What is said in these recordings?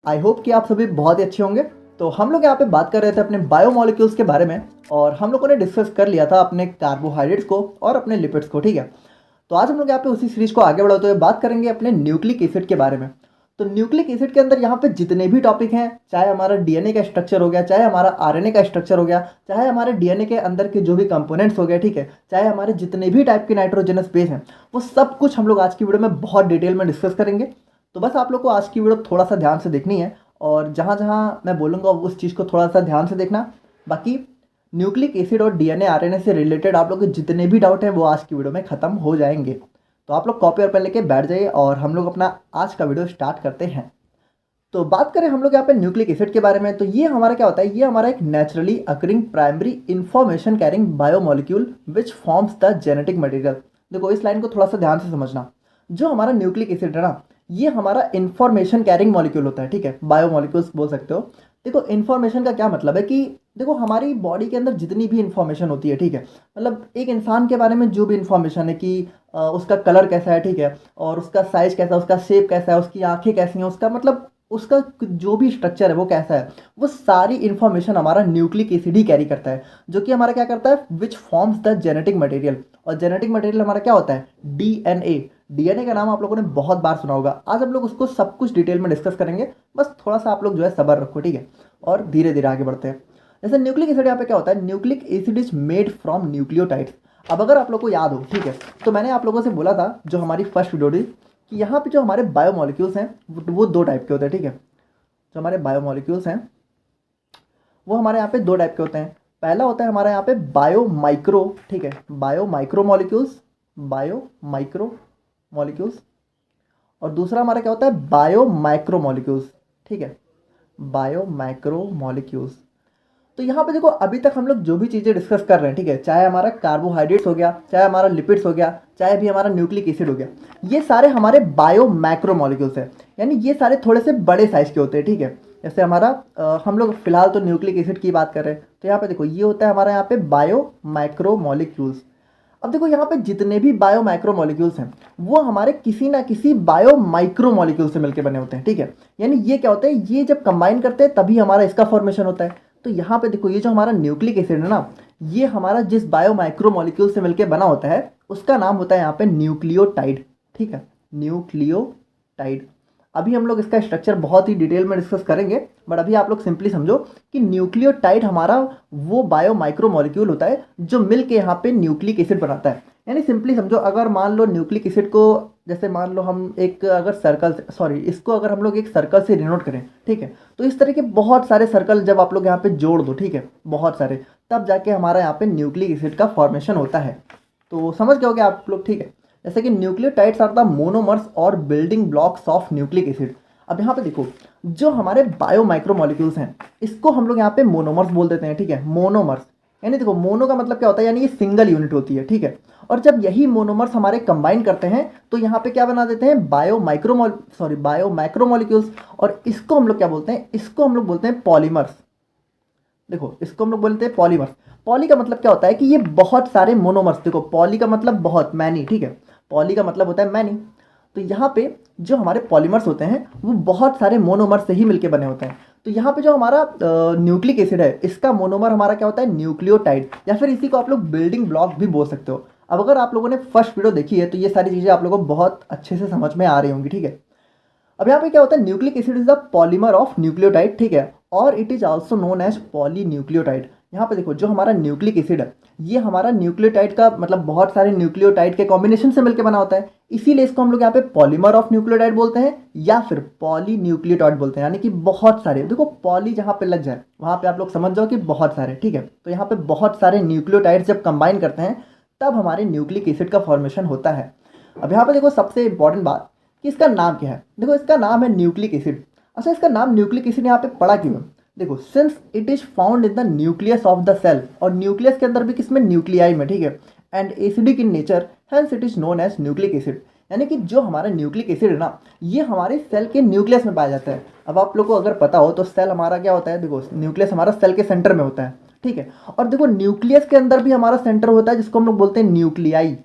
I hope कि आप सभी बहुत ही अच्छे होंगे। तो हम लोग यहाँ पे बात कर रहे थे अपने बायोमोलिक्यूल्स के बारे में और हम लोगों ने डिस्कस कर लिया था अपने कार्बोहाइड्रेट्स को और अपने लिपिड्स को, ठीक है। तो आज हम लोग यहाँ पे उसी सीरीज को आगे बढ़ाते हुए बात करेंगे अपने न्यूक्लिक एसिड के बारे में। तो न्यूक्लिक एसिड के अंदर यहाँ पे जितने भी टॉपिक हैं, चाहे हमारा डीएनए का स्ट्रक्चर हो गया, चाहे हमारा आरएनए का स्ट्रक्चर हो गया, चाहे हमारे डीएनए के अंदर के जो भी कंपोनेंट्स हो गए, ठीक है, चाहे हमारे जितने भी टाइप के नाइट्रोजनस बेस हैं, वो सब कुछ हम लोग आज की वीडियो में बहुत डिटेल में डिस्कस करेंगे। तो बस आप लोग को आज की वीडियो थोड़ा सा ध्यान से देखनी है और जहाँ जहाँ मैं बोलूँगा उस चीज़ को थोड़ा सा ध्यान से देखना। बाकी न्यूक्लिक एसिड और डीएनए आरएनए से रिलेटेड आप लोग के जितने भी डाउट हैं वो आज की वीडियो में ख़त्म हो जाएंगे। तो आप लोग कॉपी और पेन लेके बैठ जाइए और हम लोग अपना आज का वीडियो स्टार्ट करते हैं। तो बात करें हम लोग यहाँ पे न्यूक्लिक एसिड के बारे में, तो ये हमारा क्या होता है, ये हमारा एक naturally occurring primary information carrying biomolecule which forms the genetic material. देखो इस लाइन को थोड़ा सा ध्यान से समझना। जो हमारा न्यूक्लिक एसिड है ना, ये हमारा इंफॉर्मेशन कैरिंग मॉलिक्यूल होता है, ठीक है, बायोमोलिक्यूल्स बोल सकते हो। देखो इन्फॉर्मेशन का क्या मतलब है कि देखो हमारी बॉडी के अंदर जितनी भी इन्फॉर्मेशन होती है, ठीक है, मतलब एक इंसान के बारे में जो भी इन्फॉर्मेशन है कि उसका कलर कैसा है, ठीक है, और उसका साइज कैसा है, उसका शेप कैसा है, उसकी आंखें कैसी हैं, उसका मतलब उसका जो भी स्ट्रक्चर है वो कैसा है, वो सारी इन्फॉर्मेशन हमारा न्यूक्लिक एसिड ही कैरी करता है। जो कि हमारा क्या करता है, which forms the genetic material. और जेनेटिक मटेरियल हमारा क्या होता है, डीएनए। डीएनए का नाम आप लोगों ने बहुत बार सुना होगा। आज हम लोग उसको सब कुछ डिटेल में डिस्कस करेंगे। बस थोड़ा सा आप लोग जो है सब्र रखो, ठीक है, और धीरे धीरे आगे बढ़ते हैं। जैसे न्यूक्लिक एसिड यहाँ पे क्या होता है, nucleic acid is made from nucleotides. अब अगर आप लोग को याद हो, ठीक है, तो मैंने आप लोगों से बोला था जो हमारी फर्स्ट वीडियो थी कि यहाँ पे जो हमारे बायोमोलिक्यूल्स हैं वो दो टाइप के होते हैं, ठीक है। जो हमारे बायोमोलिक्यूल्स हैं वो हमारे यहाँ पे दो टाइप के होते हैं। पहला होता है हमारे यहाँ पे बायो माइक्रो, ठीक है, bio micro molecules, bio micro molecules. और दूसरा हमारा क्या होता है, बायो माइक्रो मॉलिक्यूल्स, ठीक है, बायो माइक्रो मॉलिक्यूल्स। तो यहाँ पे देखो अभी तक हम लोग जो भी चीज़ें डिस्कस कर रहे हैं, ठीक है, चाहे हमारा कार्बोहाइड्रेट्स हो गया, चाहे हमारा लिपिड्स हो गया, चाहे भी हमारा न्यूक्लिक एसिड हो गया, ये सारे हमारे बायो मैक्रो मॉलिक्यूल्स हैं। यानी ये सारे थोड़े से बड़े साइज के होते हैं, ठीक है। जैसे हमारा हम लोग फिलहाल तो न्यूक्लिक एसिड की बात कर रहे हैं, तो यहाँ पे देखो ये होता है हमारा यहाँ पे बायो माइक्रो मॉलिक्यूल्स। अब देखो यहाँ पे जितने भी बायो माइक्रो मॉलिक्यूल्स हैं वो हमारे किसी ना किसी बायो माइक्रो मॉलिक्यूल से मिलकर बने होते हैं, ठीक है। यानी ये क्या होता है, ये जब कंबाइन करते हैं तभी हमारा इसका फॉर्मेशन होता है। तो यहाँ पे देखो ये जो हमारा न्यूक्लिक एसिड है ना, ये हमारा जिस बायो माइक्रो मॉलिक्यूल से मिलकर बना होता है उसका नाम होता है यहाँ पे न्यूक्लियोटाइड, ठीक है, न्यूक्लियोटाइड। अभी हम लोग इसका स्ट्रक्चर बहुत ही डिटेल में डिस्कस करेंगे, बट अभी आप लोग सिंपली समझो कि न्यूक्लियोटाइड हमारा वो बायो माइक्रो मॉलिक्यूल होता है जो मिल के यहाँ पे न्यूक्लिक एसिड बनाता है। यानी सिंपली समझो, अगर मान लो न्यूक्लिक एसिड को, जैसे मान लो हम एक अगर सर्कल, सॉरी, इसको अगर हम लोग एक सर्कल से डिनोट करें, ठीक है, तो इस तरह के बहुत सारे सर्कल जब आप लोग यहाँ पे जोड़ दो, ठीक है, बहुत सारे, तब जाके हमारा यहाँ पे न्यूक्लिक एसिड का फॉर्मेशन होता है। तो समझ गए होगे आप लोग, ठीक है। जैसे कि न्यूक्लियोटाइड्स आर द मोनोमर्स और building blocks of nucleic acid. अब यहाँ पे देखो जो हमारे बायो माइक्रो मॉलिक्यूल्स हैं इसको हम लोग यहाँ पे मोनोमर्स बोल देते हैं, ठीक है, मोनोमर्स। यानी देखो मोनो का मतलब क्या होता है, यानी ये सिंगल यूनिट होती है, ठीक है। और जब यही मोनोमर्स हमारे कंबाइन करते हैं तो यहाँ पे क्या बना देते हैं, बायो माइक्रो मॉलिक्यूल्स। और इसको हम लोग क्या बोलते हैं, इसको हम लोग बोलते हैं पॉलीमर्स। देखो इसको हम लोग बोलते हैं पॉलीमर्स। पॉली का मतलब क्या होता है कि ये बहुत सारे मोनोमर्स, देखो पॉली का मतलब बहुत, मैनी, ठीक है, पॉली का मतलब होता है मैनी। तो यहाँ पे जो हमारे पॉलीमर्स होते हैं वो बहुत सारे मोनोमर से ही मिलके बने होते हैं। तो यहाँ पे जो हमारा न्यूक्लिक एसिड है इसका मोनोमर हमारा क्या होता है, न्यूक्लियोटाइड, या फिर इसी को आप लोग बिल्डिंग ब्लॉक भी बोल सकते हो। अब अगर आप लोगों ने फर्स्ट वीडियो देखी है तो ये सारी चीज़ें आप लोगों को बहुत अच्छे से समझ में आ रही होंगी, ठीक है। अब यहाँ पे क्या होता है, nucleic acid is the polymer of nucleotide, ठीक है, और it is also known as polynucleotide. यहाँ पे देखो जो हमारा न्यूक्लिक एसिड है ये हमारा न्यूक्लियोटाइड का मतलब बहुत सारे न्यूक्लियोटाइड के कॉम्बिनेशन से मिलकर बना होता है, इसीलिए इसको हम लोग यहाँ पे पॉलीमर ऑफ न्यूक्लियोटाइड बोलते हैं या फिर पॉलीन्यूक्लियोटाइड बोलते हैं। यानी कि बहुत सारे, देखो पॉली जहाँ पे लग जाए वहाँ पे आप लोग समझ जाओ कि बहुत सारे, ठीक है। तो यहाँ पे बहुत सारे न्यूक्लियोटाइड जब कंबाइन करते हैं तब हमारे न्यूक्लिक एसिड का फॉर्मेशन होता है। अब यहाँ पे देखो सबसे इंपॉर्टेंट बात कि इसका नाम क्या है। देखो इसका नाम है न्यूक्लिक एसिड। अच्छा इसका नाम न्यूक्लिक एसिड यहाँ पे पड़ा क्यों है, देखो since it is found in the nucleus of the cell, और न्यूक्लियस के अंदर भी किसमें, न्यूक्लियाई में, ठीक है, and acidic in nature, hence it is known as nucleic acid. यानी कि जो हमारा न्यूक्लिक एसिड है ना ये हमारे सेल के न्यूक्लियस में पाया जाता है। अब आप लोग को अगर पता हो तो सेल हमारा क्या होता है, देखो न्यूक्लियस हमारा सेल के सेंटर में होता है, ठीक है, और देखो न्यूक्लियस के अंदर भी हमारा सेंटर होता है जिसको हम लोग बोलते हैं न्यूक्लियाई,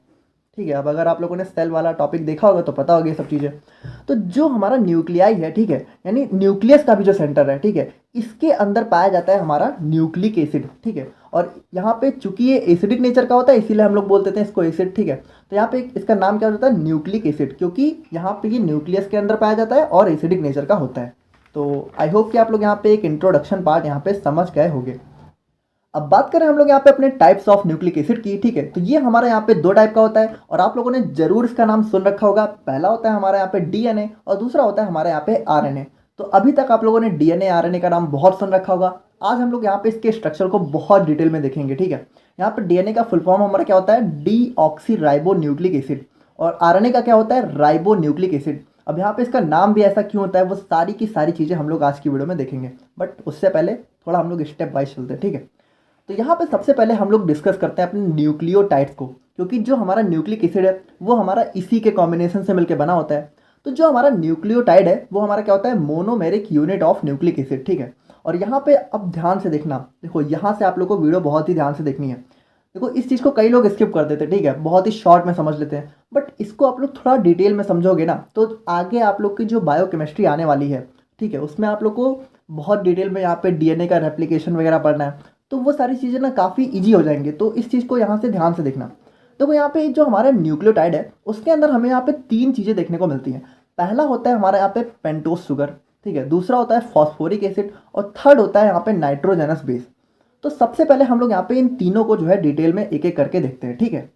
ठीक है। अब अगर आप लोगों ने सेल वाला टॉपिक देखा होगा तो पता होगा ये सब चीज़ें। तो जो हमारा न्यूक्लियाई है, ठीक है, यानी न्यूक्लियस का भी जो सेंटर है, ठीक है, इसके अंदर पाया जाता है हमारा न्यूक्लिक एसिड, ठीक है। और यहाँ पे चूंकि ये एसिडिक नेचर का होता है इसीलिए हम लोग बोलते हैं इसको एसिड, ठीक है। तो यहाँ पे इसका नाम क्या होता है, न्यूक्लिक एसिड, क्योंकि यहाँ पे ये न्यूक्लियस के अंदर पाया जाता है और एसिडिक नेचर का होता है। तो आई होप कि आप लोग यहाँ पे एक इंट्रोडक्शन पार्ट यहाँ पे समझ गए होंगे। अब बात करें हम लोग यहाँ पे अपने टाइप्स ऑफ न्यूक्लिक एसिड की, ठीक है। तो ये हमारे यहाँ पे दो टाइप का होता है और आप लोगों ने जरूर इसका नाम सुन रखा होगा। पहला होता है हमारे यहाँ पे डीएनए और दूसरा होता है हमारे यहाँ पे आरएनए। तो अभी तक आप लोगों ने डीएनए आरएनए का नाम बहुत सुन रखा होगा। आज हम लोग यहाँ पे इसके स्ट्रक्चर को बहुत डिटेल में देखेंगे, ठीक है। यहाँ पे डीएनए का फुल फॉर्म हमारा क्या होता है, डीऑक्सी राइबो न्यूक्लिक एसिड, और आरएनए का क्या होता है, राइबो न्यूक्लिक एसिड। अब यहाँ पे इसका नाम भी ऐसा क्यों होता है वो सारी की सारी चीज़ें हम लोग आज की वीडियो में देखेंगे, बट उससे पहले थोड़ा हम लोग स्टेप वाइज चलते हैं, ठीक है। तो यहाँ पे सबसे पहले हम लोग डिस्कस करते हैं अपने न्यूक्लियोटाइड्स को, क्योंकि जो हमारा न्यूक्लिक एसिड है वो हमारा इसी के कॉम्बिनेशन से मिलकर बना होता है। तो जो हमारा न्यूक्लियोटाइड है वो हमारा क्या होता है, monomeric unit of nucleic acid, ठीक है। और यहाँ पे अब ध्यान से देखना, देखो यहाँ से आप लोग को वीडियो बहुत ही ध्यान से देखनी है। देखो इस चीज़ को कई लोग स्किप कर देते हैं, ठीक है, बहुत ही शॉर्ट में समझ लेते हैं, बट इसको आप लोग थोड़ा डिटेल में समझोगे ना तो आगे आप लोग की जो बायोकेमिस्ट्री आने वाली है, ठीक है, उसमें आप लोग को बहुत डिटेल में यहाँ पे डीएनए का रेप्लिकेशन वगैरह पढ़ना है, तो वो सारी चीज़ें ना काफ़ी इजी हो जाएंगे। तो इस चीज़ को यहाँ से ध्यान से देखना। देखो यहाँ पे जो हमारा न्यूक्लियोटाइड है उसके अंदर हमें यहाँ पे तीन चीज़ें देखने को मिलती हैं। पहला होता है हमारा यहाँ पे पेंटोस शुगर, ठीक है, दूसरा होता है फॉस्फोरिक एसिड और थर्ड होता है यहाँ पे नाइट्रोजनस बेस। तो सबसे पहले हम लोग यहाँ पे इन तीनों को जो है डिटेल में एक एक करके देखते हैं, ठीक है।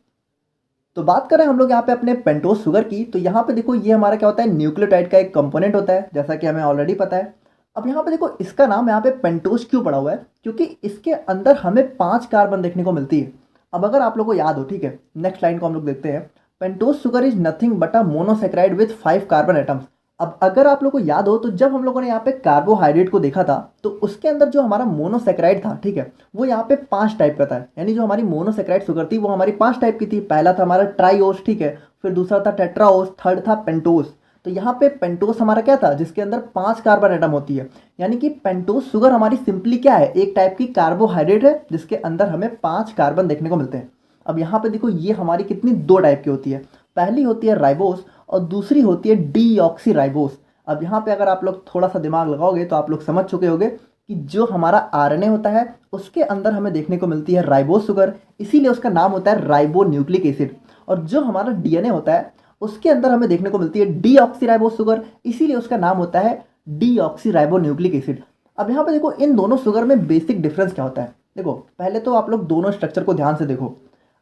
तो बात करें हम लोग यहाँ पे अपने पेंटोस शुगर की, तो यहाँ पे देखो ये हमारा क्या होता है, न्यूक्लियोटाइड का एक कंपोनेंट होता है, जैसा कि हमें ऑलरेडी पता है। अब यहाँ पे देखो इसका नाम यहाँ पे पेंटोस क्यों पड़ा हुआ है, क्योंकि इसके अंदर हमें 5 कार्बन देखने को मिलती है। अब अगर आप लोग को याद हो, ठीक है, नेक्स्ट लाइन को हम लोग देखते हैं। Pentose sugar is nothing but a monosaccharide with 5 carbon atoms. अब अगर आप लोग को याद हो तो जब हम लोगों ने यहाँ पे कार्बोहाइड्रेट को देखा था तो उसके अंदर जो हमारा मोनोसेक्राइड था, ठीक है, वो यहाँ पे 5 टाइप का था। यानी जो हमारी मोनोसेक्राइड शुगर थी वो हमारी 5 टाइप की थी। पहला था हमारा ट्राइओस, ठीक है, फिर दूसरा था टेट्राओस, थर्ड था पेंटोस। तो यहाँ पे पेंटोस हमारा क्या था, जिसके अंदर 5 कार्बन एटम होती है। यानी कि पेंटोस शुगर हमारी सिंपली क्या है, एक टाइप की कार्बोहाइड्रेट है जिसके अंदर हमें 5 कार्बन देखने को मिलते हैं। अब यहाँ पे देखो ये हमारी कितनी दो टाइप की होती है, पहली होती है राइबोस और दूसरी होती है डीऑक्सी राइबोस। अब यहाँ पे अगर आप लोग थोड़ा सा दिमाग लगाओगे तो आप लोग समझ चुके होंगे कि जो हमारा आरएनए होता है उसके अंदर हमें देखने को मिलती है राइबोस शुगर, इसीलिए उसका नाम होता है राइबो न्यूक्लिक एसिड। और जो हमारा डीएनए होता है उसके अंदर हमें देखने को मिलती है डीऑक्सी राइबोस शुगर, इसीलिए उसका नाम होता है डीऑक्सी राइबो न्यूक्लिक एसिड। अब यहाँ पे देखो इन दोनों शुगर में बेसिक डिफरेंस क्या होता है। देखो पहले तो आप लोग दोनों स्ट्रक्चर को ध्यान से देखो।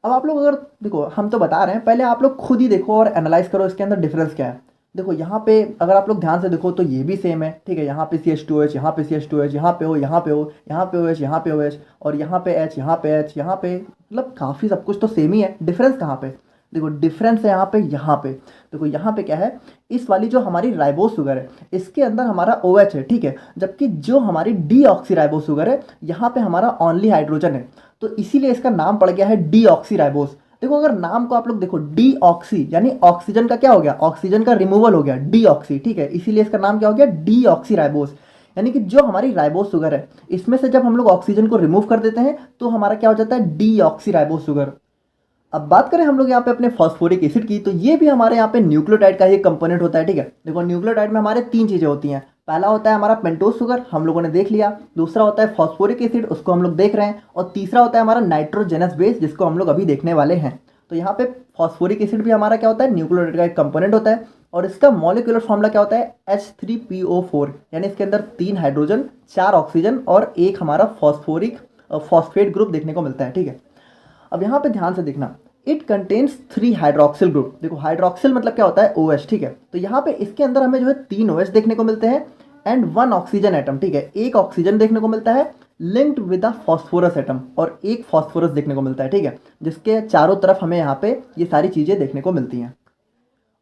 अब आप लोग अगर देखो, हम तो बता रहे हैं, पहले आप लोग खुद ही देखो और एनालाइज करो इसके अंदर डिफरेंस क्या है। देखो यहाँ पे अगर आप लोग ध्यान से देखो तो ये भी सेम है, ठीक है, यहाँ पे CH2H, यहाँ पे CH2H, यहाँ पे O, यहाँ पे O, यहाँ पे OH, यहाँ पे OH, और यहाँ पे H, यहाँ पे H, यहाँ पे, मतलब काफ़ी सब कुछ तो सेम ही है। डिफरेंस कहाँ पे, देखो डिफरेंस है यहाँ पे, यहाँ पे देखो, यहाँ पे क्या है, इस वाली जो हमारी राइबोस शुगर है इसके अंदर हमारा OH है, ठीक है, जबकि जो हमारी डीऑक्सी राइबोस शुगर है यहाँ पे हमारा ओनली हाइड्रोजन है। तो इसीलिए इसका नाम पड़ गया है डीऑक्सी राइबोस। देखो अगर नाम को आप लोग देखो, डीऑक्सी यानी ऑक्सीजन का क्या हो गया, ऑक्सीजन का रिमूवल हो गया, डीऑक्सी, ठीक है, इसीलिए इसका नाम क्या हो गया, डीऑक्सी राइबोस। यानी कि जो हमारी राइबोस शुगर है इसमें से जब हम लोग ऑक्सीजन को रिमूव कर देते हैं तो हमारा क्या हो जाता है, डीऑक्सी राइबोस शुगर। अब बात करें हम लोग यहाँ पे अपने फॉस्फोरिक एसिड की, तो ये भी हमारे यहाँ पे न्यूक्लियोटाइड का ही कंपोनेंट होता है, ठीक है। देखो न्यूक्लियोटाइड में हमारे 3 चीज़ें होती हैं। पहला होता है हमारा पेंटोस शुगर, हम लोगों ने देख लिया, दूसरा होता है फॉस्फोरिक एसिड, उसको हम लोग देख रहे हैं, और तीसरा होता है हमारा नाइट्रोजनस बेस, जिसको हम लोग अभी देखने वाले हैं। तो यहाँ पे फॉस्फोरिक एसिड भी हमारा क्या होता है, न्यूक्लियोटाइड का एक कंपोनेंट होता है, और इसका मॉलिक्यूलर फॉर्मूला क्या होता है, H3PO4, यानी इसके अंदर 3 हाइड्रोजन, 4 ऑक्सीजन और 1 हमारा फॉस्फेट ग्रुप देखने को मिलता है, ठीक है। अब यहाँ पे ध्यान से देखना, इट कंटेन्स 3 हाइड्रोक्सिल ग्रुप। देखो हाइड्रोक्सिल मतलब क्या होता है, OH, ठीक है। तो यहाँ पे इसके अंदर हमें जो है 3 OH देखने को मिलते हैं एंड 1 ऑक्सीजन एटम, ठीक है, एक ऑक्सीजन देखने को मिलता है linked with a phosphorus atom, और एक फॉस्फोरस देखने को मिलता है, ठीक है, जिसके चारों तरफ हमें यहाँ पे ये सारी चीज़ें देखने को मिलती हैं।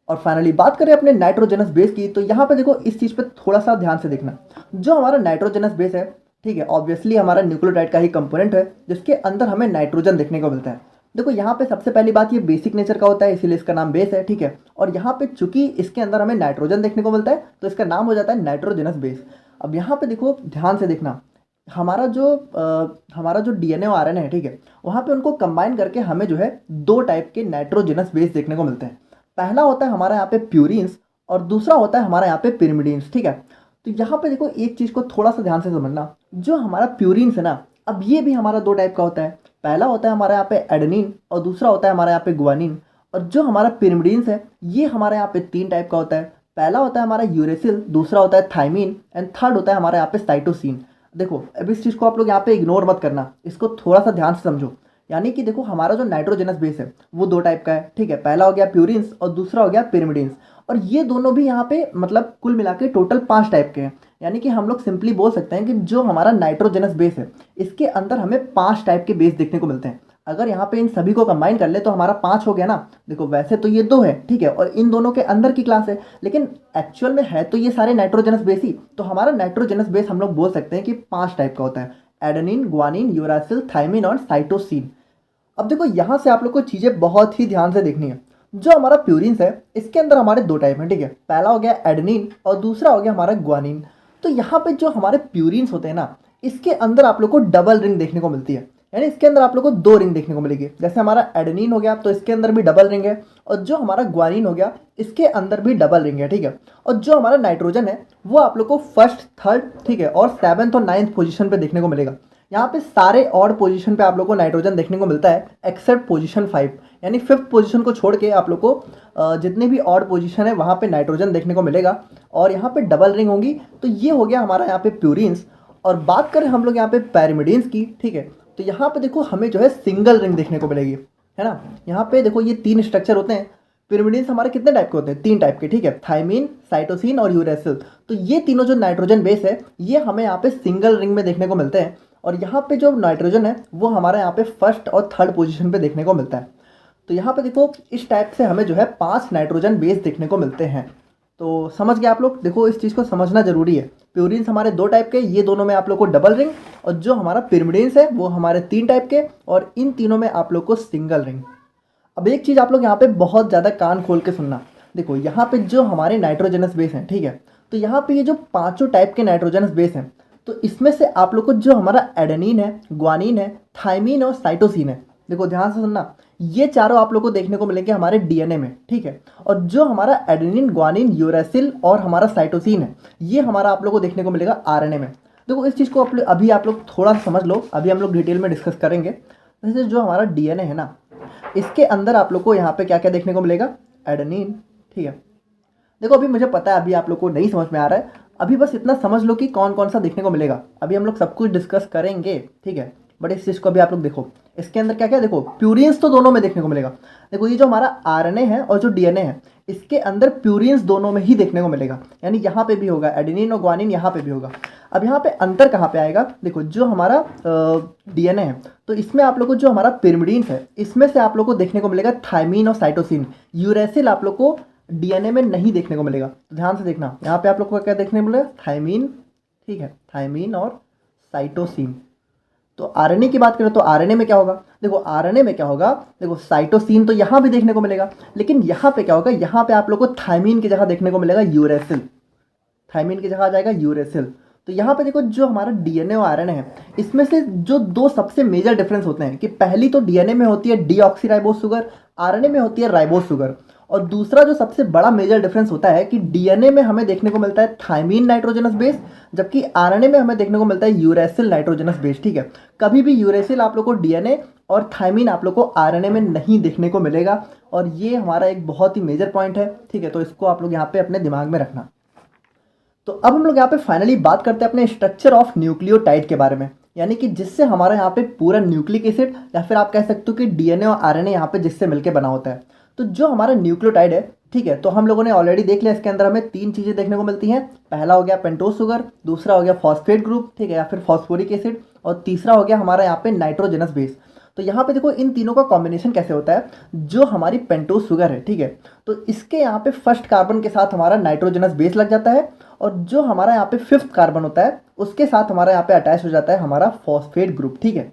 और फाइनली बात करें अपने नाइट्रोजनस बेस की, तो यहाँ पे देखो इस चीज़ पे थोड़ा सा ध्यान से देखना। जो हमारा नाइट्रोजनस बेस है, ठीक है, ऑब्वियसली हमारा न्यूक्लियोटाइड का ही कंपोनेंट है जिसके अंदर हमें नाइट्रोजन देखने को मिलता है। देखो यहाँ पे सबसे पहली बात, ये बेसिक नेचर का होता है इसीलिए इसका नाम बेस है, ठीक है। और यहाँ पे चूंकि इसके अंदर हमें नाइट्रोजन देखने को मिलता है तो इसका नाम हो जाता है नाइट्रोजनस बेस। अब यहाँ पे देखो ध्यान से देखना, हमारा जो डीएनए और आरएनए है, ठीक है, वहाँ पे उनको कंबाइन करके हमें जो है दो टाइप के नाइट्रोजनस बेस देखने को मिलते हैं। पहला होता है हमारा यहाँ पे प्यूरिन्स और दूसरा होता है हमारा यहाँ पे पिरिमिडिन्स, ठीक है। तो यहाँ पे देखो एक चीज़ को थोड़ा सा ध्यान से समझना, जो हमारा प्यूरिन्स है ना, अब ये भी हमारा दो टाइप का होता है। पहला होता है हमारे यहाँ पे एडेनिन और दूसरा होता है हमारे यहाँ पे गुआनिन। और जो हमारा पिरिमिडिन्स है ये हमारे यहाँ पे तीन टाइप का होता है। पहला होता है हमारा यूरेसिल, दूसरा होता है थाइमिन एंड थर्ड होता है हमारे यहाँ पे साइटोसिन। देखो अब इस चीज़ को आप लोग यहाँ पे इग्नोर मत करना, इसको थोड़ा सा ध्यान से समझो। यानी कि देखो हमारा जो नाइट्रोजनस बेस है वो दो टाइप का है, ठीक है। पहला हो गया प्यूरिन्स और दूसरा हो गया पिरिमिडिन्स। और ये दोनों भी यहाँ पे मतलब कुल मिला के टोटल 5 टाइप के हैं। यानी कि हम लोग सिंपली बोल सकते हैं कि जो हमारा नाइट्रोजनस बेस है इसके अंदर हमें 5 टाइप के बेस देखने को मिलते हैं। अगर यहाँ पे इन सभी को कंबाइन कर ले तो हमारा 5 हो गया ना। देखो वैसे तो ये 2 है, ठीक है, और इन दोनों के अंदर की क्लास है, लेकिन एक्चुअल में है तो ये सारे नाइट्रोजनस बेस ही। तो हमारा नाइट्रोजनस बेस हम लोग बोल सकते हैं कि 5 टाइप का होता है, एडेनिन, गुआनिन, यूरासिल, थाइमिन और साइटोसिन। अब देखो यहाँ से आप लोग को चीज़ें बहुत ही ध्यान से देखनी है। जो हमारा प्यूरिन्स है इसके अंदर हमारे दो टाइप हैं, ठीक है। पहला हो गया एडेनिन और दूसरा हो गया हमारा गुआनिन। तो यहाँ पे जो हमारे प्यूरिन्स होते हैं ना, इसके अंदर आप लोग को डबल रिंग देखने को मिलती है। यानी इसके अंदर आप लोग को 2 रिंग देखने को मिलेगी। जैसे हमारा एडेनिन हो गया तो इसके अंदर भी डबल रिंग है, और जो हमारा गुआनिन हो गया इसके अंदर भी डबल रिंग है, ठीक है। और जो हमारा नाइट्रोजन है वो आप लोग को फर्स्ट, थर्ड, ठीक है, और 7th और 9th पोजीशन पे देखने को मिलेगा। यहाँ पे सारे ऑड पोजीशन पे आप लोग को नाइट्रोजन देखने को मिलता है एक्सेप्ट पोजीशन 5। यानी 5th पोजीशन को छोड़ के आप लोग को जितने भी ऑड पोजीशन है वहाँ पे नाइट्रोजन देखने को मिलेगा, और यहाँ पे डबल रिंग होंगी। तो ये हो गया हमारा यहाँ पे प्यूरिन्स। और बात करें हम लोग यहाँ पे पैरामिडिन्स की, ठीक है, तो यहाँ पे देखो हमें जो है सिंगल रिंग देखने को मिलेगी, है ना। यहाँ पे देखो ये 3 स्ट्रक्चर होते हैं। पिरिमिडिन्स हमारे कितने टाइप के होते हैं? 3 टाइप के, ठीक है, थाइमिन, साइटोसिन और यूरेसिल। तो ये तीनों जो नाइट्रोजन बेस है ये हमें यहाँ पे सिंगल रिंग में देखने को मिलते हैं। और यहाँ पे जो नाइट्रोजन है वो हमारे यहाँ पे फर्स्ट और थर्ड पोजीशन पे देखने को मिलता है। तो यहाँ पे देखो इस टाइप से हमें जो है 5 नाइट्रोजन बेस देखने को मिलते हैं। तो समझ गए आप लोग? देखो इस चीज़ को समझना जरूरी है। प्यूरिन्स हमारे 2 टाइप के, ये दोनों में आप लोग को डबल रिंग, और जो हमारा पिरिमिडिन्स है वो हमारे 3 टाइप के, और इन तीनों में आप लोग को सिंगल रिंग। अब एक चीज़ आप लोग यहाँ पे बहुत ज़्यादा कान खोल के सुनना। देखो यहाँ पे जो हमारे नाइट्रोजनस बेस हैं, ठीक है, तो यहाँ पे ये जो 5 टाइप के नाइट्रोजनस बेस हैं, तो इसमें से आप लोग को जो हमारा एडेनिन है, गुआनिन है, थाइमिन और साइटोसिन है, देखो ध्यान से सुनना, ये चारों आप लोग को देखने को मिलेंगे हमारे डीएनए में, ठीक है। और जो हमारा एडेनिन, गुआनिन, यूरेसिल और हमारा साइटोसिन है ये हमारा आप लोग को देखने को मिलेगा आरएनए में। देखो इस चीज़ को अभी आप लोग थोड़ा समझ लो, अभी हम लोग डिटेल में डिस्कस करेंगे। जैसे जो हमारा डीएनए है ना, इसके अंदर आप लोग को यहाँ पे क्या क्या देखने को मिलेगा? एडेनिन, ठीक है। देखो अभी मुझे पता है अभी आप लोग को नहीं समझ में आ रहा है, अभी बस इतना समझ लो कि कौन कौन सा देखने को मिलेगा। अभी हम लोग सब कुछ डिस्कस करेंगे, ठीक है, बट इस चीज़ को अभी आप लोग देखो इसके अंदर क्या क्या। देखो प्यूरिन्स तो दोनों में देखने को मिलेगा। देखो ये जो हमारा आरएनए है और जो डीएनए है इसके अंदर प्यूरिन्स दोनों में ही देखने को मिलेगा। यानी यहाँ पे भी होगा एडेनिन और गुआनिन, यहाँ पे भी होगा। अब यहाँ पे अंतर कहाँ पे आएगा? देखो जो हमारा डीएनए है तो इसमें आप लोग को जो हमारा पिरिमिडिन्स है इसमें से आप लोग को देखने को मिलेगा थाइमिन और साइटोसिन। यूरेसिल आप लोग को डीएनए में नहीं देखने को मिलेगा। तो ध्यान से देखना, यहाँ पे आप लोग को क्या देखने को मिलेगा? थाइमिन, ठीक है, थाइमिन और साइटोसिन। तो आरएनए की बात करें तो आरएनए में क्या होगा? देखो आरएनए में क्या होगा, देखो साइटोसिन तो यहाँ भी देखने को मिलेगा, लेकिन यहाँ पे क्या होगा? यहाँ पे आप लोग को थाइमिन की जगह देखने को मिलेगा यूरेसिल। थाइमिन की जगह आ जाएगा यूरेसिल। तो यहाँ पे देखो जो हमारा डीएनए और आरएनए है इसमें से जो 2 सबसे मेजर डिफरेंस होते हैं कि पहली तो डीएनए में होती है डीऑक्सीराइबोस शुगर, आरएनए में होती है राइबोस शुगर। और दूसरा जो सबसे बड़ा मेजर डिफरेंस होता है कि डीएनए में हमें देखने को मिलता है थाइमिन नाइट्रोजनस बेस, जबकि आरएनए में हमें देखने को मिलता है यूरेसिल नाइट्रोजनस बेस, ठीक है। कभी भी यूरेसिल आप लोग को डीएनए और थाइमिन आप लोग को आरएनए में नहीं देखने को मिलेगा, और ये हमारा एक बहुत ही मेजर पॉइंट है, ठीक है। तो इसको आप लोग यहाँ पे अपने दिमाग में रखना। तो अब हम लोग यहाँ पे फाइनली बात करते हैं अपने स्ट्रक्चर ऑफ न्यूक्लियोटाइड के बारे में, यानी कि जिससे हमारा यहाँ पे पूरा न्यूक्लिक एसिड या फिर आप कह सकते हो कि डीएनए और आरएनए यहाँ पे जिससे मिलकर बना होता है। तो जो हमारा न्यूक्लियोटाइड है, ठीक है, तो हम लोगों ने ऑलरेडी देख लिया इसके अंदर हमें 3 चीज़ें देखने को मिलती हैं। पहला हो गया पेंटोज शुगर, दूसरा हो गया फॉस्फेट ग्रुप, ठीक है, या फिर फॉस्फोरिक एसिड, और तीसरा हो गया हमारा यहाँ पे नाइट्रोजनस बेस। तो यहाँ पे देखो इन तीनों का कॉम्बिनेशन कैसे होता है। जो हमारी पेंटोज शुगर है, ठीक है, तो इसके यहाँ पे फर्स्ट कार्बन के साथ हमारा नाइट्रोजनस बेस लग जाता है, और जो हमारा यहाँ पे 5th कार्बन होता है उसके साथ हमारा यहाँ पे अटैच हो जाता है हमारा फॉस्फेट ग्रुप, ठीक है।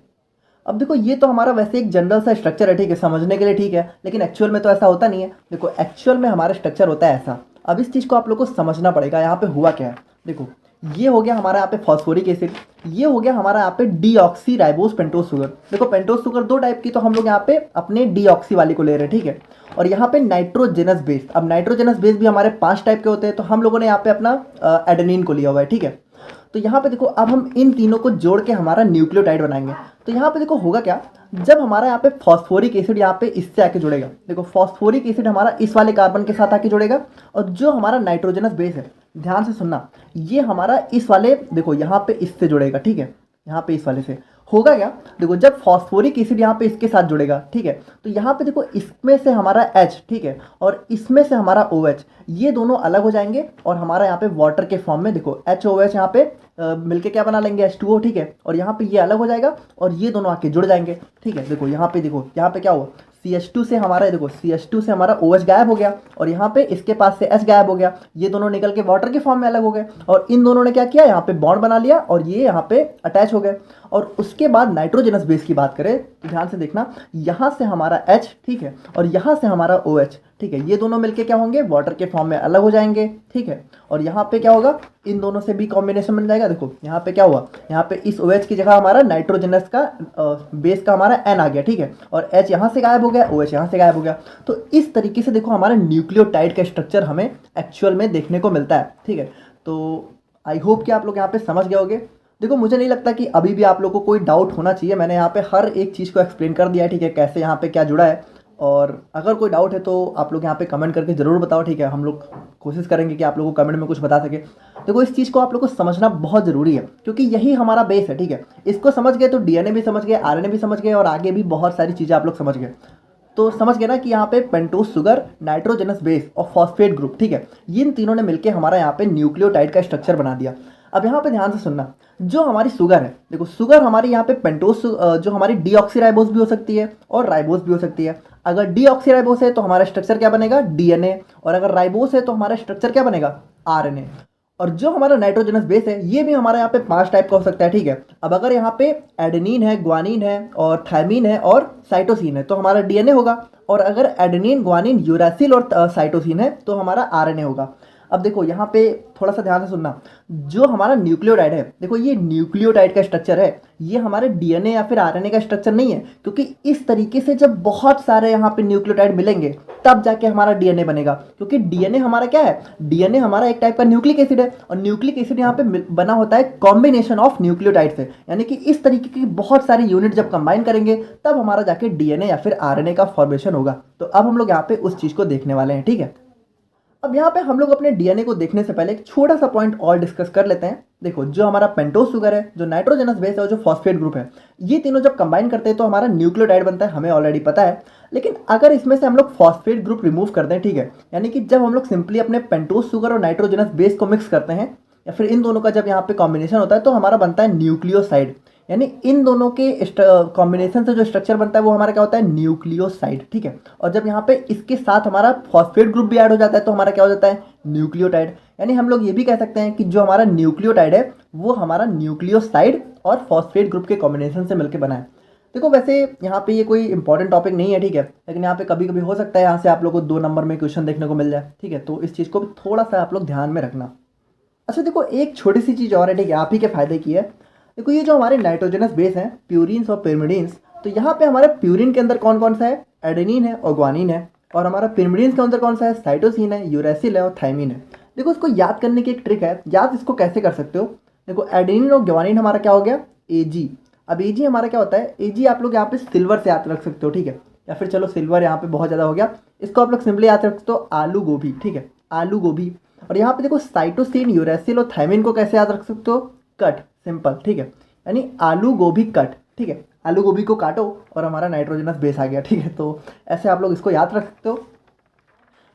अब देखो ये तो हमारा वैसे एक जनरल सा स्ट्रक्चर है, ठीक है, समझने के लिए ठीक है, लेकिन एक्चुअल में तो ऐसा होता नहीं है। देखो एक्चुअल में हमारा स्ट्रक्चर होता है ऐसा। अब इस चीज़ को आप लोग को समझना पड़ेगा यहाँ पे हुआ क्या है। देखो ये हो गया हमारा यहाँ पे फॉस्फोरिक एसिड, ये हो गया हमारा यहाँ पे डीऑक्सी राइबोस पेंटोस शुगर। देखो पेंटोस शुगर दो टाइप की, तो हम लोग यहाँ पे अपने डीऑक्सी वाली को ले रहे हैं, ठीक है। और यहाँ पे नाइट्रोजेनस बेस, अब नाइट्रोजेनस बेस भी हमारे 5 टाइप के होते हैं, तो हम लोगों ने यहाँ पे अपना एडेनिन को लिया हुआ है, ठीक है। तो यहाँ पे देखो अब हम इन तीनों को जोड़ के हमारा न्यूक्लियोटाइड बनाएंगे। तो यहाँ पे देखो होगा क्या, जब हमारा यहाँ पे फॉस्फोरिक एसिड यहाँ पे इससे आके जुड़ेगा, देखो फॉस्फोरिक एसिड हमारा इस वाले कार्बन के साथ आके जुड़ेगा, और जो हमारा नाइट्रोजनस बेस है, ध्यान से सुनना, ये हमारा इस वाले देखो यहाँ पे इससे जुड़ेगा, ठीक है, यहाँ पे इस वाले से। होगा क्या, देखो जब फॉस्फोरिक एसिड यहाँ पे इसके साथ जुड़ेगा, ठीक है, तो यहाँ पे देखो इसमें से हमारा H, ठीक है, और इसमें से हमारा OH, ये दोनों अलग हो जाएंगे और हमारा यहाँ पे वाटर के फॉर्म में देखो HOH यहाँ पे मिलके क्या बना लेंगे, H2O, ठीक है। और यहाँ पे ये अलग हो जाएगा और ये दोनों आके जुड़ जाएंगे, ठीक है। देखो यहाँ पे क्या हुआ, CH2 से हमारा देखो CH2 से हमारा OH गायब हो गया, और यहाँ पे इसके पास से H गायब हो गया, ये दोनों निकल के वाटर के फॉर्म में अलग हो गए, और इन दोनों ने क्या किया, यहाँ पे बॉन्ड बना लिया और ये यहाँ पे अटैच हो गए। और उसके बाद नाइट्रोजनस बेस की बात करें तो ध्यान से देखना, यहाँ से हमारा H, ठीक है, और यहाँ से हमारा OH, ठीक है, ये दोनों मिलके क्या होंगे, वाटर के फॉर्म में अलग हो जाएंगे, ठीक है। और यहाँ पे क्या होगा, इन दोनों से भी कॉम्बिनेशन बन जाएगा। देखो यहाँ पे क्या हुआ, यहाँ पे इस OH की जगह हमारा नाइट्रोजनस का बेस का हमारा N आ गया, ठीक है, और H यहाँ से गायब हो गया, OH यहाँ से गायब हो गया। तो इस तरीके से देखो हमारा न्यूक्लियोटाइड का स्ट्रक्चर हमें एक्चुअल में देखने को मिलता है, ठीक है। तो आई होप कि आप लोग यहाँ पे समझ गए होगे। देखो मुझे नहीं लगता कि अभी भी आप लोगों को कोई डाउट होना चाहिए, मैंने यहाँ पे हर एक चीज़ को एक्सप्लेन कर दिया है, ठीक है, कैसे यहाँ पे क्या जुड़ा है। और अगर कोई डाउट है तो आप लोग यहाँ पे कमेंट करके ज़रूर बताओ, ठीक है, हम लोग कोशिश करेंगे कि आप लोगों को कमेंट में कुछ बता सके। देखो इस चीज़ को आप लोग को समझना बहुत ज़रूरी है, क्योंकि यही हमारा बेस है, ठीक है। इसको समझ गए तो DNA भी समझ गए, RNA भी समझ गए, और आगे भी बहुत सारी चीज़ें आप लोग समझ गए। तो समझ गए ना कि यहाँ पे पेंटोस शुगर, नाइट्रोजनस बेस और फॉस्फेट ग्रुप, ठीक है, इन तीनों ने मिलकर हमारा यहाँ पे न्यूक्लियोटाइड का स्ट्रक्चर बना दिया। अब यहाँ पे ध्यान से सुनना, जो हमारी शुगर है, देखो शुगर हमारी यहाँ पे पेंटोस जो हमारी डीऑक्सीराइबोस भी हो सकती है और राइबोस भी हो सकती है। अगर डीऑक्सीराइबोस है तो हमारा स्ट्रक्चर क्या बनेगा, DNA, और अगर राइबोस है तो हमारा स्ट्रक्चर क्या बनेगा, RNA। और जो हमारा नाइट्रोजनस बेस है ये भी हमारा यहाँ पे 5 टाइप का हो सकता है, ठीक है। अब अगर यहाँ पे एडेनिन है, ग्वानिन है और थायमिन है और साइटोसिन है तो हमारा DNA होगा, और अगर एडेनिन, ग्वानिन, यूरासिल और साइटोसिन है तो हमारा RNA होगा। अब देखो यहाँ पे थोड़ा सा ध्यान से सुनना, जो हमारा न्यूक्लियोटाइड है, देखो ये न्यूक्लियोटाइड का स्ट्रक्चर है, ये हमारे DNA या फिर RNA का स्ट्रक्चर नहीं है, क्योंकि इस तरीके से जब बहुत सारे यहाँ पे न्यूक्लियोटाइड मिलेंगे तब जाके हमारा DNA बनेगा। क्योंकि DNA हमारा क्या है, DNA हमारा एक टाइप का न्यूक्लिक एसिड है, और न्यूक्लिक एसिड यहाँ पे बना होता है कॉम्बिनेशन ऑफ न्यूक्लियोटाइड से, यानी कि इस तरीके की बहुत सारी यूनिट जब कंबाइन करेंगे तब हमारा जाके DNA या फिर RNA का फॉर्मेशन होगा। तो अब हम लोग यहाँ पे उस चीज़ को देखने वाले हैं, ठीक है। अब यहाँ पे हम लोग अपने DNA को देखने से पहले एक छोटा सा पॉइंट और डिस्कस कर लेते हैं। देखो जो हमारा पेंटोस शुगर है, जो नाइट्रोजनस बेस है और जो फॉस्फेट ग्रुप है, ये तीनों जब कंबाइन करते हैं तो हमारा न्यूक्लियोटाइड बनता है, हमें ऑलरेडी पता है। लेकिन अगर इसमें से हम लोग फॉस्फेट ग्रुप रिमूव कर दें, ठीक है, यानी कि जब हम लोग सिंपली अपने पेंटोस शुगर और नाइट्रोजनस बेस को मिक्स करते हैं या फिर इन दोनों का जब यहाँ पे कॉम्बिनेशन होता है तो हमारा बनता है न्यूक्लियोसाइड। यानी इन दोनों के कॉम्बिनेशन से जो स्ट्रक्चर बनता है वो हमारा क्या होता है, न्यूक्लियोसाइड, ठीक है। और जब यहाँ पे इसके साथ हमारा फॉस्फेट ग्रुप भी ऐड हो जाता है तो हमारा क्या हो जाता है, न्यूक्लियोटाइड। यानी हम लोग ये भी कह सकते हैं कि जो हमारा न्यूक्लियोटाइड है वो हमारा न्यूक्लियोसाइड और फॉस्फेट ग्रुप के कॉम्बिनेशन से मिलकर बना है। देखो वैसे यहाँ पे ये कोई इंपॉर्टेंट टॉपिक नहीं है, ठीक है, लेकिन यहाँ पे कभी कभी हो सकता है यहाँ से आप लोग को 2 नंबर में क्वेश्चन देखने को मिल जाए, ठीक है। तो इस चीज़ को थोड़ा सा आप लोग ध्यान में रखना। अच्छा देखो एक छोटी सी चीज़ और है, ठीक है, आप ही के फायदे की है। देखो ये जो हमारे नाइट्रोजनस बेस हैं, प्यूरिन्स और पिरिमिडिन्स, तो यहाँ पे हमारे प्यूरिन के अंदर कौन कौन सा है, एडेनिन है और ग्वानिन है, और हमारा पिरिमिडिन्स के अंदर कौन सा है, साइटोसिन है, यूरेसिल है और थायमिन है। देखो इसको याद करने की एक ट्रिक है, याद इसको कैसे कर सकते हो। देखो एडेनिन और ग्वानिन हमारा क्या हो गया, Ag। अब Ag हमारा क्या होता है, Ag आप लोग यहाँ पे सिल्वर से याद रख सकते हो, ठीक है, या फिर चलो सिल्वर यहाँ पे बहुत ज़्यादा हो गया, इसको आप लोग सिंपली याद रख सकते हो आलू गोभी, ठीक है, आलू गोभी। और यहाँ पे देखो साइटोसिन, यूरेसिल और थायमिन को कैसे याद रख सकते हो, कट, सिंपल, ठीक है, यानी आलू गोभी कट, ठीक है, आलू गोभी को काटो और हमारा नाइट्रोजनस बेस आ गया, ठीक है। तो ऐसे आप लोग इसको याद रख सकते हो।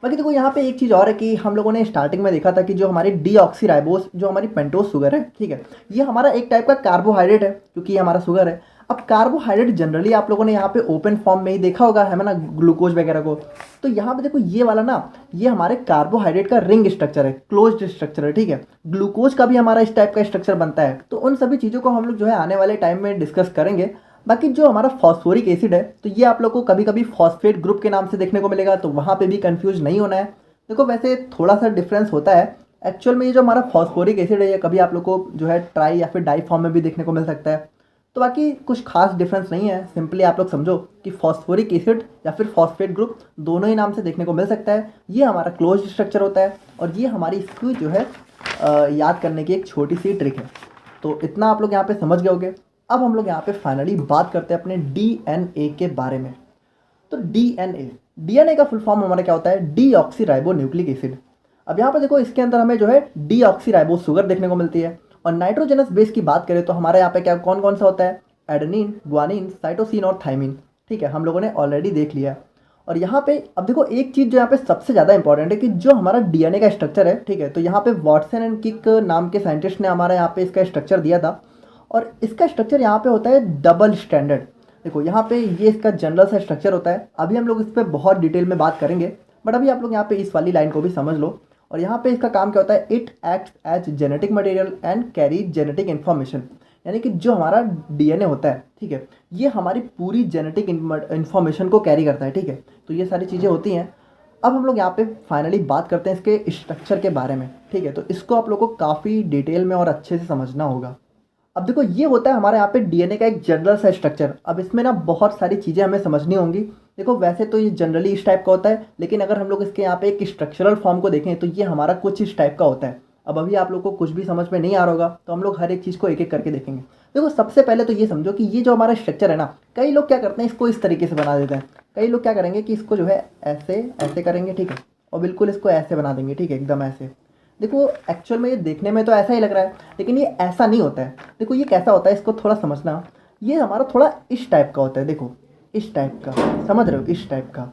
बाकी देखो यहाँ पे एक चीज़ और है कि हम लोगों ने स्टार्टिंग में देखा था कि जो हमारी डीऑक्सीराइबोस, जो हमारी पेंटोस शुगर है, ठीक है, ये हमारा एक टाइप का कार्बोहाइड्रेट है, क्योंकि ये हमारा शुगर है। अब कार्बोहाइड्रेट जनरली आप लोगों ने यहाँ पे ओपन फॉर्म में ही देखा होगा, है ना, ग्लूकोज वगैरह को। तो यहाँ पे देखो ये वाला ना, ये हमारे कार्बोहाइड्रेट का रिंग स्ट्रक्चर है, क्लोज्ड स्ट्रक्चर है, ठीक है। ग्लूकोज का भी हमारा इस टाइप का स्ट्रक्चर बनता है। तो उन सभी चीज़ों को हम लोग जो है आने वाले टाइम में डिस्कस करेंगे। बाकी जो हमारा फॉस्फोरिक एसिड है, तो ये आप लोग को कभी कभी फॉस्फेट ग्रुप के नाम से देखने को मिलेगा, तो वहाँ पे भी कंफ्यूज नहीं होना है। देखो वैसे थोड़ा सा डिफरेंस होता है, एक्चुअल में ये जो हमारा फॉस्फोरिक एसिड है ये कभी आप लोग को जो है ट्राई या फिर डाई फॉर्म में भी देखने को मिल सकता है। तो बाकी कुछ खास डिफरेंस नहीं है, सिंपली आप लोग समझो कि फॉस्फोरिक एसिड या फिर फॉस्फेट ग्रुप दोनों ही नाम से देखने को मिल सकता है। ये हमारा क्लोज स्ट्रक्चर होता है और ये हमारी इसकी जो है याद करने की एक छोटी सी ट्रिक है। तो इतना आप लोग यहाँ पे समझ गए होंगे। अब हम लोग यहाँ पे फाइनली बात करते हैं अपने डीएनए के बारे में। तो डीएनए का फुल फॉर्म हमारा क्या होता है, डीऑक्सीराइबो न्यूक्लिक एसिड। अब यहाँ पर देखो इसके अंदर हमें जो है डीऑक्सीराइबो शुगर देखने को मिलती है। और नाइट्रोजनस बेस की बात करें तो हमारे यहाँ पे क्या कौन कौन सा होता है, एडेनिन, ग्वानिन, साइटोसिन और थाइमिन। ठीक है, हम लोगों ने ऑलरेडी देख लिया। और यहाँ पे अब देखो एक चीज़ जो यहाँ पे सबसे ज़्यादा इंपॉर्टेंट है कि जो हमारा डीएनए का स्ट्रक्चर है, ठीक है, तो यहाँ पे वॉटसन एंड किक नाम के साइंटिस्ट ने हमारे यहाँ पे इसका स्ट्रक्चर दिया था। और इसका स्ट्रक्चर यहाँ पे होता है डबल स्टैंडर्ड। देखो यहाँ पे ये इसका जनरल सा स्ट्रक्चर होता है। अभी हम लोग इस पर बहुत डिटेल में बात करेंगे, बट अभी आप लोग यहाँ पे इस वाली लाइन को भी समझ लो। और यहाँ पे इसका काम क्या होता है, it acts as genetic material and carry genetic information. यानी कि जो हमारा डीएनए होता है, ठीक है, ये हमारी पूरी जेनेटिक इन्फॉर्मेशन को कैरी करता है। ठीक है, तो ये सारी चीज़ें होती हैं। अब हम लोग यहाँ पे फाइनली बात करते हैं इसके स्ट्रक्चर के बारे में। ठीक है, तो इसको आप लोग को काफ़ी डिटेल में और अच्छे से समझना होगा। अब देखो ये होता है हमारे यहाँ पे डीएनए का एक जनरल सा स्ट्रक्चर। अब इसमें ना बहुत सारी चीज़ें हमें समझनी होंगी। देखो वैसे तो ये जनरली इस टाइप का होता है, लेकिन अगर हम लोग इसके यहाँ पे एक स्ट्रक्चरल फॉर्म को देखें तो ये हमारा कुछ इस टाइप का होता है। अब अभी आप लोग को कुछ भी समझ में नहीं आ रहा होगा, तो हम लोग हर एक चीज़ को एक एक करके देखेंगे। देखो सबसे पहले तो ये समझो कि ये जो हमारा स्ट्रक्चर है ना, कई लोग क्या करते हैं इसको इस तरीके से बना देते हैं। कई लोग क्या करेंगे कि इसको जो है ऐसे ऐसे करेंगे, ठीक है, और बिल्कुल इसको ऐसे बना देंगे, ठीक है, एकदम ऐसे। देखो एक्चुअल में ये देखने में तो ऐसा ही लग रहा है, लेकिन ये ऐसा नहीं होता है। देखो ये कैसा होता है इसको थोड़ा समझना। ये हमारा थोड़ा इस टाइप का होता है, देखो इस टाइप का, समझ रहे हो, इस टाइप का।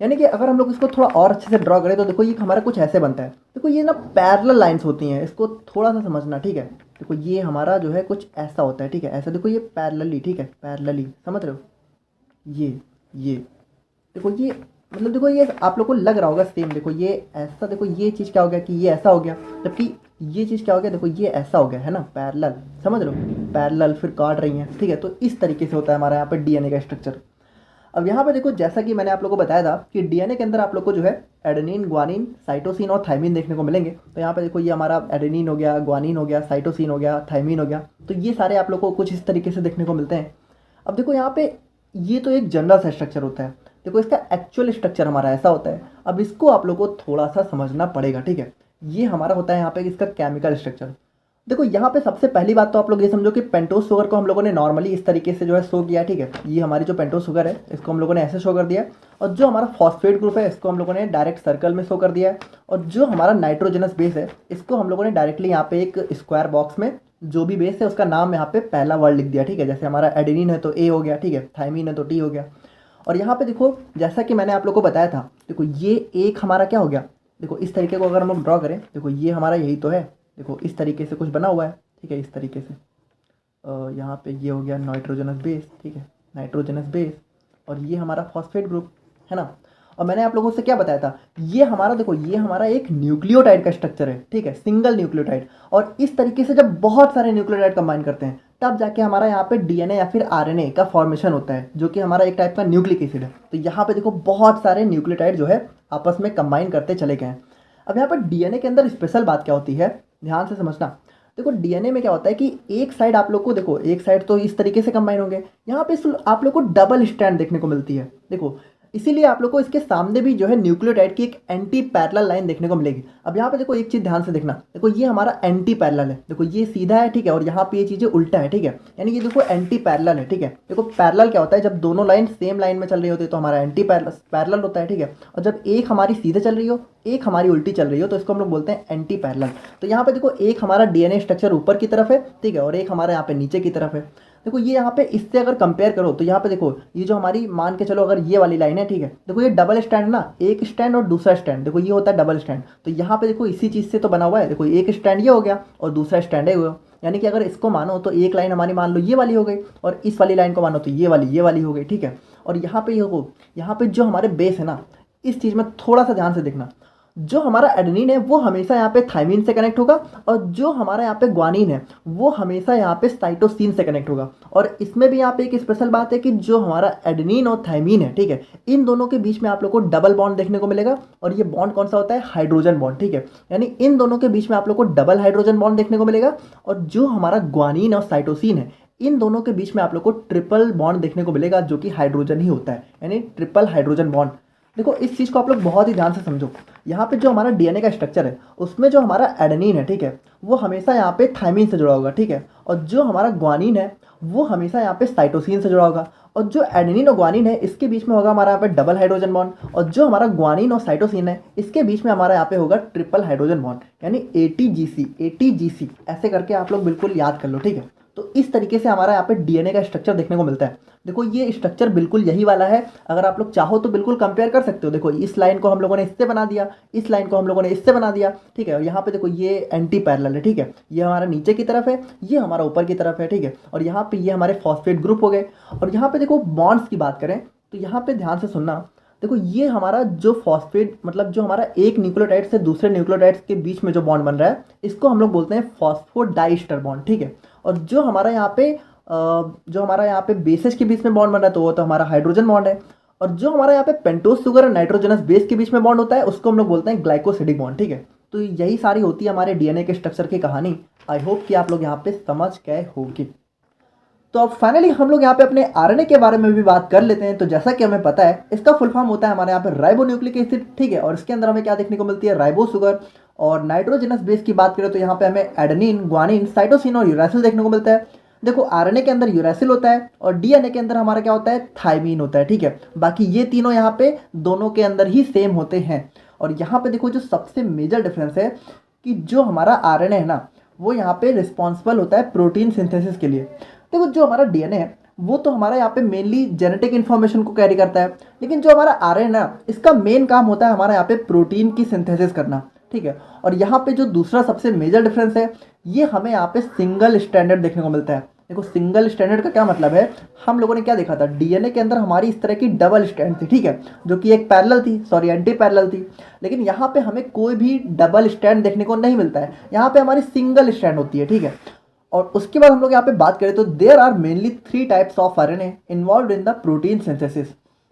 यानी कि अगर हम लोग इसको थोड़ा और अच्छे से ड्रॉ करें तो देखो ये हमारा कुछ ऐसे बनता है। देखो ये ना पैरेलल लाइंस होती हैं, इसको थोड़ा सा समझना, ठीक है। देखो ये हमारा जो है कुछ ऐसा होता है, ठीक है, ऐसा। देखो ये पैरेलली, ठीक है, पैरेलली, समझ रहे हो। ये देखो ये मतलब देखो ये आप लोग को लग रहा होगा सेम। देखो ये ऐसा, देखो ये चीज़ क्या हो गया कि ये ऐसा हो गया, जबकि ये चीज़ क्या हो गया, देखो ये ऐसा हो गया, है ना, पैरेलल, समझ रहे हो, पैरेलल फिर काट रही हैं, ठीक है। तो इस तरीके से होता है हमारा यहाँ पर डीएनए का स्ट्रक्चर। अब यहाँ पे देखो जैसा कि मैंने आप लोग को बताया था कि डीएनए के अंदर आप लोग को जो है एडेनिन, ग्वानिन, साइटोसिन और थाइमिन देखने को मिलेंगे। तो यहाँ पे देखो ये हमारा एडेनिन हो गया, ग्वानिन हो गया, साइटोसिन हो गया, थाइमिन हो गया। तो ये सारे आप लोग को कुछ इस तरीके से देखने को मिलते हैं। अब देखो यहाँ पे ये तो एक जनरल सा स्ट्रक्चर होता है। देखो इसका एक्चुअल स्ट्रक्चर हमारा ऐसा होता है। अब इसको आप लोग को थोड़ा सा समझना पड़ेगा, ठीक है। ये हमारा होता है यहाँ पे इसका केमिकल स्ट्रक्चर। देखो यहाँ पे सबसे पहली बात तो आप लोग ये समझो कि पेंटोज शुगर को हम लोगों ने नॉर्मली इस तरीके से जो है शो किया, ठीक है। ये हमारी जो पेंटोज शुगर है इसको हम लोगों ने ऐसे शो कर दिया, और जो हमारा फॉस्फेट ग्रुप है इसको हम लोगों ने डायरेक्ट सर्कल में शो कर दिया है। और जो हमारा नाइट्रोजनस बेस है इसको हम लोगों ने डायरेक्टली यहाँ पे एक स्क्वायर बॉक्स में जो भी बेस है उसका नाम यहाँ पे पहला वर्ड लिख दिया, ठीक है। जैसे हमारा एडेनिन है तो ए हो गया, ठीक है, थाइमिन है तो टी हो गया। और यहाँ पे देखो जैसा कि मैंने आप लोग को बताया था, देखो ये एक हमारा क्या हो गया, देखो इस तरीके को अगर हम लोग ड्रॉ करें, देखो ये हमारा यही तो है। देखो इस तरीके से कुछ बना हुआ है, ठीक है, इस तरीके से। यहाँ पे ये हो गया नाइट्रोजनस बेस, ठीक है, नाइट्रोजनस बेस। और ये हमारा फॉस्फेट ग्रुप है ना। और मैंने आप लोगों से क्या बताया था, ये हमारा देखो ये हमारा एक न्यूक्लियोटाइड का स्ट्रक्चर है, ठीक है, सिंगल न्यूक्लियोटाइड। और इस तरीके से जब बहुत सारे न्यूक्लियोटाइड कंबाइन करते हैं तब जाके हमारा यहाँ पे डीएनए या फिर आरएनए का फॉर्मेशन होता है, जो कि हमारा एक टाइप का न्यूक्लिक एसिड है। तो यहाँ पे देखो बहुत सारे न्यूक्लियोटाइड जो है आपस में कंबाइन करते चले गए हैं। अब यहाँ पर डीएनए के अंदर स्पेशल बात क्या होती है, ध्यान से समझना। देखो डीएनए में क्या होता है कि एक साइड आप लोग को, देखो एक साइड तो इस तरीके से कंबाइन होंगे, यहाँ पे आप लोग को डबल स्ट्रैंड देखने को मिलती है। देखो इसीलिए आप लोग को इसके सामने भी जो है न्यूक्लियोटाइड की एक एंटी पैरेलल लाइन देखने को मिलेगी। अब यहाँ पे देखो एक चीज़ ध्यान से देखना, देखो ये हमारा एंटी पैरेलल है, देखो ये सीधा है, ठीक है, और यहाँ पे ये चीज़ें उल्टा है, ठीक है। यानी ये देखो एंटी पैरेलल है, ठीक है। देखो पैरेलल क्या होता है, जब दोनों लाइन सेम लाइन में चल रही होती है तो हमारा एंटी पैरेलल होता है, ठीक है। और जब एक हमारी सीधे चल रही हो, एक हमारी उल्टी चल रही हो, तो इसको हम लोग बोलते हैं एंटी पैरेलल। तो यहाँ पे देखो एक हमारा डीएनए स्ट्रक्चर ऊपर की तरफ है, ठीक है, और एक हमारा यहाँ पे नीचे की तरफ है। देखो ये यहाँ पे इससे अगर कंपेयर करो तो यहाँ पे देखो ये जो हमारी, मान के चलो अगर ये वाली लाइन है, ठीक है, देखो ये डबल स्टैंड ना, एक स्टैंड और दूसरा स्टैंड, देखो ये होता है डबल स्टैंड। तो यहाँ पे देखो इसी चीज़ से तो बना हुआ है। देखो एक स्टैंड ये हो गया और दूसरा स्टैंड है हुआ, यानी कि अगर इसको मानो तो एक लाइन हमारी मान लो ये वाली हो गई, और इस वाली लाइन को मानो तो ये वाली हो गई, ठीक है। और यहाँ पे ये हो, यहाँ पे जो हमारे बेस है ना, इस चीज़ में थोड़ा सा ध्यान से देखना। जो हमारा एडेनिन है वो हमेशा यहाँ पे थाइमिन से कनेक्ट होगा, और जो हमारा यहाँ पे ग्वानिन है वो हमेशा यहाँ पे साइटोसिन से कनेक्ट होगा। और इसमें भी यहाँ पे एक स्पेशल बात है कि जो हमारा एडेनिन और थाइमिन है, ठीक है, इन दोनों के बीच में आप लोग को डबल बॉन्ड देखने को मिलेगा। और ये बॉन्ड कौन सा होता है? हाइड्रोजन बॉन्ड, ठीक है। यानी इन दोनों के बीच में आप लोग को डबल हाइड्रोजन बॉन्ड देखने को मिलेगा। और जो हमारा ग्वानिन और साइटोसिन है, इन दोनों के बीच में आप लोग को ट्रिपल बॉन्ड देखने को मिलेगा, जो कि हाइड्रोजन ही होता है, यानी ट्रिपल हाइड्रोजन बॉन्ड। देखो इस चीज़ को आप लोग बहुत ही ध्यान से समझो। यहाँ पे जो हमारा डीएनए का स्ट्रक्चर है उसमें जो हमारा एडेनिन है, ठीक है, वो हमेशा यहाँ पे थाइमिन से जुड़ा होगा, ठीक है। और जो हमारा ग्वानिन है वो हमेशा यहाँ पे साइटोसिन से जुड़ा होगा। और जो एडेनिन और ग्वानिन है इसके बीच में होगा हमारा यहाँ पे डबल हाइड्रोजन बॉन्ड। और जो हमारा ग्वानिन और साइटोसिन है इसके बीच में हमारा यहाँ पे होगा ट्रिपल हाइड्रोजन बॉन्ड, यानी ATGC ऐसे करके आप लोग बिल्कुल याद कर लो, ठीक है। तो इस तरीके से हमारा यहाँ पे डीएनए का स्ट्रक्चर देखने को मिलता है। देखो ये स्ट्रक्चर बिल्कुल यही वाला है। अगर आप लोग चाहो तो बिल्कुल कंपेयर कर सकते हो। देखो इस लाइन को हम लोगों ने इससे बना दिया, इस लाइन को हम लोगों ने इससे बना दिया, ठीक है। और यहाँ पे देखो ये एंटी पैरेलल है, ठीक है। ये हमारा नीचे की तरफ है, ये हमारा ऊपर की तरफ है, ठीक है। और यहाँ पे ये हमारे फॉस्फेट ग्रुप हो गए। और यहाँ पे देखो बॉन्ड्स की बात करें तो यहाँ पे ध्यान से सुनना। देखो ये हमारा जो फॉस्फेट मतलब जो हमारा एक न्यूक्लियोटाइड से दूसरे न्यूक्लियोटाइड्स के बीच में जो बॉन्ड बन रहा है इसको हम लोग बोलते हैं फॉस्फोडाइस्टर बॉन्ड, ठीक है। और जो हमारा यहाँ पे बेसेस के बीच में बॉन्ड बन रहा है तो वो तो हमारा हाइड्रोजन बॉन्ड है। और जो हमारा यहाँ पे पेंटोस शुगर और नाइट्रोजनस बेस के बीच में बॉन्ड होता है उसको हम लोग बोलते हैं ग्लाइकोसिडिक बॉन्ड, ठीक है। तो यही सारी होती है हमारे डीएनए के स्ट्रक्चर की कहानी। आई होप कि आप लोग यहाँ पे समझ गए होंगे। तो अब फाइनली हम लोग यहाँ पे अपने आरएनए के बारे में भी बात कर लेते हैं। तो जैसा कि हमें पता है इसका फुल फॉर्म होता है हमारे यहाँ पे राइबोन्यूक्लिक एसिड, ठीक है। और इसके अंदर हमें क्या देखने को मिलती है? Ribo sugar. और नाइट्रोजनस बेस की बात करें तो यहाँ पे हमें एडेनिन, ग्वानिन, साइटोसिन और यूरासिल देखने को मिलता है। देखो आरएनए के अंदर यूरासिल होता है और डीएनए के अंदर हमारा क्या होता है? थाइमीन होता है, ठीक है। बाकी ये तीनों यहाँ पे दोनों के अंदर ही सेम होते हैं। और यहाँ पे देखो जो सबसे मेजर डिफरेंस है कि जो हमारा आरएनए है ना वो यहाँ पे रिस्पॉन्सिबल होता है प्रोटीन सिंथेसिस के लिए। देखो जो हमारा डीएनए है वो तो हमारा यहाँ पे मेनली जेनेटिक इन्फॉर्मेशन को कैरी करता है, लेकिन जो हमारा आरएनए है इसका मेन काम होता है हमारा यहाँ पे प्रोटीन की सिंथेसिस करना, ठीक है। और यहाँ पे जो दूसरा सबसे मेजर डिफरेंस है ये हमें यहाँ पे सिंगल स्टैंडर्ड देखने को मिलता है। देखो सिंगल स्टैंडर्ड का क्या मतलब है? हम लोगों ने क्या देखा था? डीएनए के अंदर हमारी इस तरह की डबल स्टैंड थी, ठीक है, जो कि एक पैरेलल थी, सॉरी एंटी पैरेलल थी। लेकिन यहाँ पे हमें कोई भी डबल स्टैंड देखने को नहीं मिलता है, यहाँ पे हमारी सिंगल स्टैंड होती है, ठीक है। और उसके बाद हम लोग यहाँ पे बात करें तो there are mainly 3 types of RNA involve in the protein synthesis.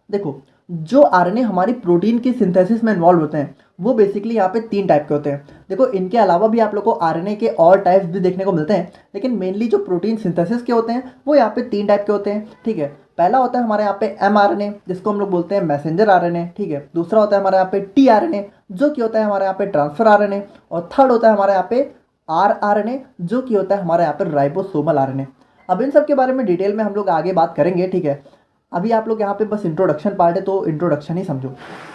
देखो जो आरएनए हमारी प्रोटीन की सिंथेसिस में इन्वॉल्व होते हैं वो बेसिकली यहाँ पे 3 टाइप के होते हैं। देखो इनके अलावा भी आप लोग को आरएनए के और टाइप्स भी देखने को मिलते हैं, लेकिन मेनली जो प्रोटीन सिंथेसिस के होते हैं वो यहाँ पे 3 टाइप के होते हैं, ठीक है। पहला होता है हमारे यहाँ पे mRNA जिसको हम लोग बोलते हैं मैसेंजर आरएनए, ठीक है। दूसरा होता है हमारे यहाँ पे tRNA जो कि होता है हमारे यहाँ पे ट्रांसफर आरएनए। और थर्ड होता है हमारे यहाँ पे rRNA जो कि होता है हमारे यहाँ पर राइबोसोमल आरएनए। अब इन सब के बारे में डिटेल में हम लोग आगे बात करेंगे, ठीक है। अभी आप लोग यहाँ पे बस इंट्रोडक्शन पार्ट है तो इंट्रोडक्शन ही समझो।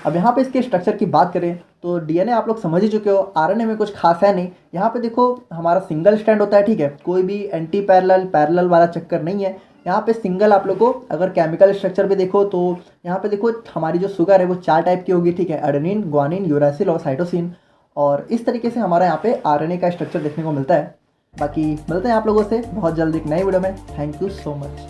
अब यहाँ पे इसके स्ट्रक्चर की बात करें तो डीएनए आप लोग समझ ही चुके हो, आरएनए में कुछ खास है नहीं। यहाँ पे देखो हमारा सिंगल स्टैंड होता है, ठीक है, कोई भी एंटी पैरेलल वाला चक्कर नहीं है। यहाँ पे सिंगल आप लोग को अगर केमिकल स्ट्रक्चर भी देखो तो यहाँ पे देखो हमारी जो शुगर है वो 4 टाइप की होगी, ठीक है, एडेनिन, ग्वानिन, यूरासिल और साइटोसिन। और इस तरीके से हमारा यहाँ पे आरएनए का स्ट्रक्चर देखने को मिलता है। बाकी मिलते हैं आप लोगों से बहुत जल्द एक नई वीडियो में। Thank you so much.